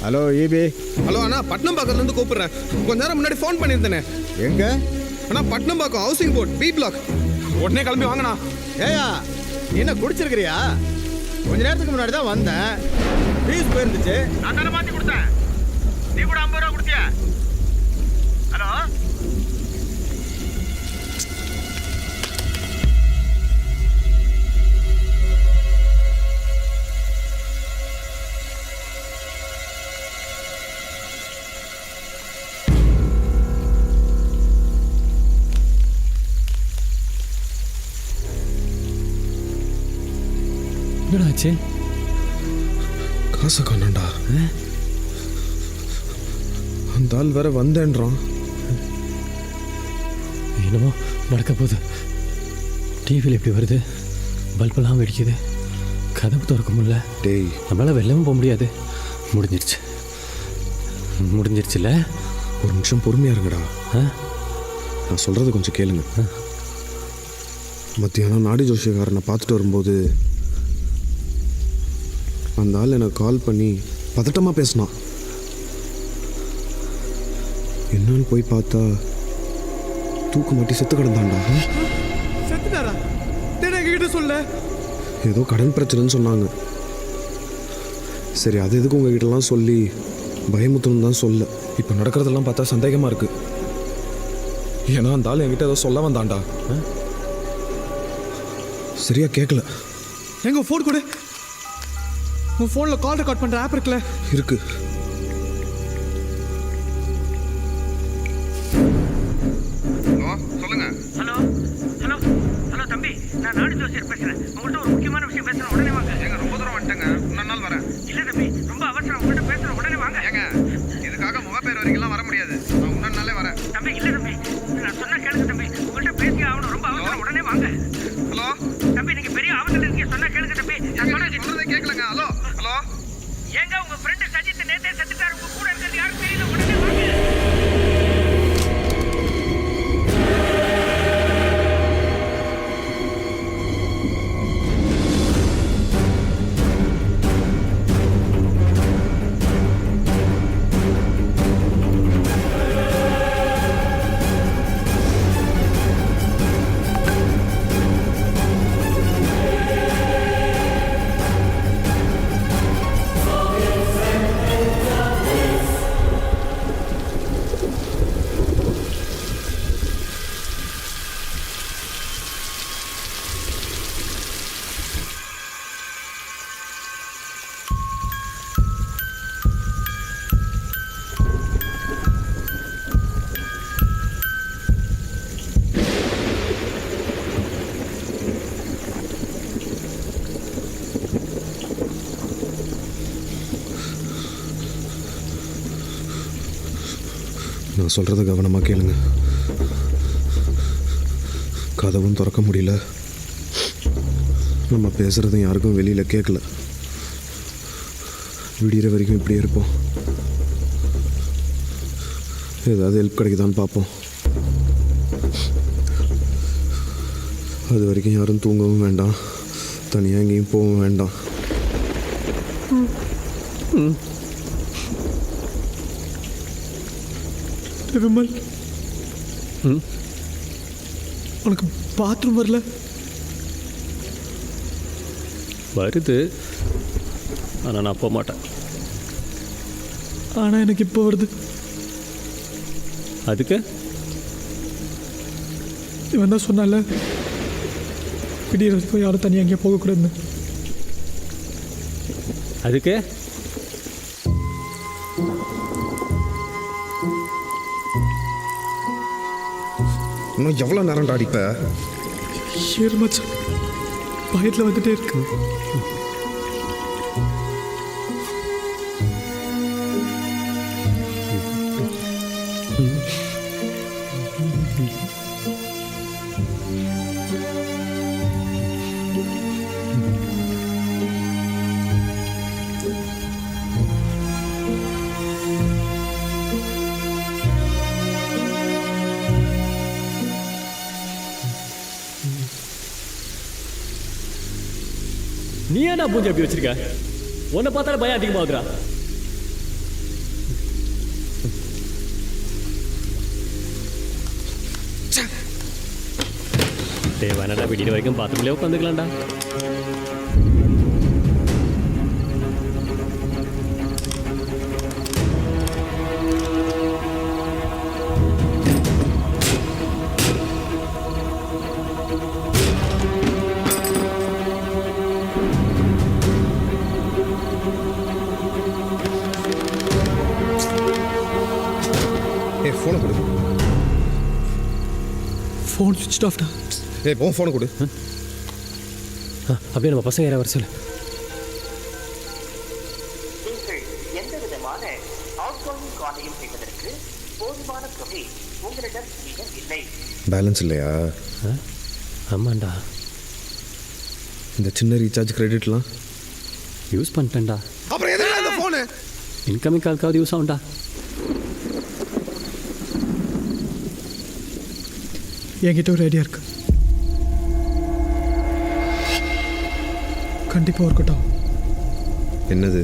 Hello EB. Hello அண்ணா, பட்னம்பாக்கத்துலேருந்து கூப்பிடுறேன். கொஞ்ச நேரம் முன்னாடி ஃபோன் பண்ணியிருந்தேனே. எங்க? அண்ணா, Pattinambakkam housing board B block. உடனே கிளம்பி வாங்கண்ணா. ஏயா நீ என்ன குடிச்சிருக்கிறியா? கொஞ்ச நேரத்துக்கு முன்னாடி தான் வந்தேன். ஃபீஸ் போயிருந்துச்சு. நான் தானே மாற்றி கொடுத்தேன். நீ கூட 50 ரூபா கொடுத்தியா? ஹலோ, என்னடாச்சு? காசை காணண்டா. அந்த ஆள் வேற வந்தேன்றான். என்னமோ நடக்க போகுது. டிவியில் எப்படி வருது, பல்பெல்லாம் வெடிக்குது, கதவு திறக்க முடியல. டேய், நம்மளால வெளிலவும் போக முடியாது. முடிஞ்சிருச்சு, முடிஞ்சிருச்சுல்ல. ஒரு நிமிஷம் பொறுமையா இருங்கடா. நான் சொல்றது கொஞ்சம் கேளுங்க. மத்தியானம் நாடி ஜோஷியக்காரனை பார்த்துட்டு வரும்போது அந்த ஆள் எனக்கு கால் பண்ணி பதட்டமாக பேசினான். என்னன்னு போய் பார்த்தா தூக்கு மாட்டி செத்து கிடந்தான்டா. செத்துட்டாரா? கிட்ட சொல்ல. ஏதோ கடன் பிரச்சனைன்னு சொன்னாங்க. சரி, அது எதுக்கு உங்ககிட்டலாம் சொல்லி பயமுத்தணும் தான் சொல்ல. இப்போ நடக்கிறதெல்லாம் பார்த்தா சந்தேகமாக இருக்கு. ஏன்னா அந்த ஆள் என்கிட்ட ஏதோ சொல்ல வந்தான்டா. சரியா கேட்கல. எங்க ஃபோன் கொடு. உன் ஃபோனில் கால் ரெக்கார்ட் பண்ணுற ஆப் இருக்குல்ல? இருக்கு. சொல்லுங்க. ஹலோ ஹலோ ஹலோ தம்பி, நான் நாடு ஜோசியர் பேசுறேன். உங்கள்கிட்ட ஒரு முக்கியமான விஷயம் பேசுறேன். உடனே வாங்க. ஏங்க, ரொம்ப தூரம் வந்துட்டேங்க. இன்னொரு நாள் வரேன். இல்ல தம்பி, ரொம்ப அவசரம். உங்கள்கிட்ட பேசுறேன். உடனே வாங்க. ஏங்க, இதுக்காக முகப்பேர் வரைக்கும் வர முடியாது. நான் இன்னொரு நாளே வரேன். தம்பி, இல்ல தம்பி, நான் சொன்னா கேளுங்க தம்பி. உங்கள்கிட்ட பேசி ஆகணும். ரொம்ப அவசரம். உடனே வாங்க. ஹலோ தம்பி, நீங்க பெரிய ஆபத்துல இருக்கீங்க. சொன்னா கேளுங்க தம்பி. சொல்றதே கேட்கலங்க. Hello hello. ஏங்க, உங்க ஃப்ரெண்ட் சஜித் நேத்தே செத்துட்டாரு. உங்க கூட இருக்கிறது யாரும் தெரியல. உடனே வாங்க. நான் சொல்கிறத கவனமாக கேளுங்க. கதவும் திறக்க முடியல. நம்ம பேசுகிறதும் யாருக்கும் வெளியில் கேட்கல. விடிகிற வரைக்கும் இப்படியே இருப்போம். ஏதாவது ஹெல்ப் கிடைக்குதான்னு பார்ப்போம். அது வரைக்கும் யாரும் தூங்கவும் வேண்டாம், தனியாக எங்கேயும் போகவும் வேண்டாம். விமல், உனக்கு பாத்ரூம் வரல? வருது, ஆனால் நான் போக மாட்டேன். ஆனால் எனக்கு இப்போ வருது. அதுக்கு இவன் தான் சொன்னால விடியற வரைக்கும் யாரும் தனியாக எங்கேயும் போகக்கூடாதுன்னு. அதுக்கு இன்னும் எவ்வளோ நேரம்டா அடிப்ப? ஏறு மச்சான், பயத்தில் வந்துட்டே இருக்கு. நீ ஏன்டா பூஜை அப்படி வச்சிருக்க? உன்னை பார்த்தாலே பயம் அதிகமாகுதுடா. டேய் வேணாடா விடிய வரைக்கும் பாத்ரூம்லேயே உட்காந்துக்கலாம்டா. ஏய் ஃபோனை கொடு. ஃபோன் சுவிட்ச் ஆஃப்டா. ஏய் உன் ஃபோனை கொடு. அப்படியே நம்ம பசங்க யாராவது வர சொல்லு. நீங்கள் எந்த விதமான அவுட்கோயிங் காலையும் செய்வதற்கு போதுமான தொகை உங்களிடம் மிக இல்லை. பேலன்ஸ் இல்லையா? ஆமாண்டா, இந்த சின்ன ரீசார்ஜ் கிரெடிட்லாம் யூஸ் பண்ணிட்டேன்டா. அப்புறம் எதுக்கு அந்த ஃபோனு? இன்கமிங் கால்க்காவது யூஸ் ஆகும்டா. என்கிட்ட ஒரு ஐடியா இருக்கு. கண்டிப்பாக இருக்கட்டும். என்னது?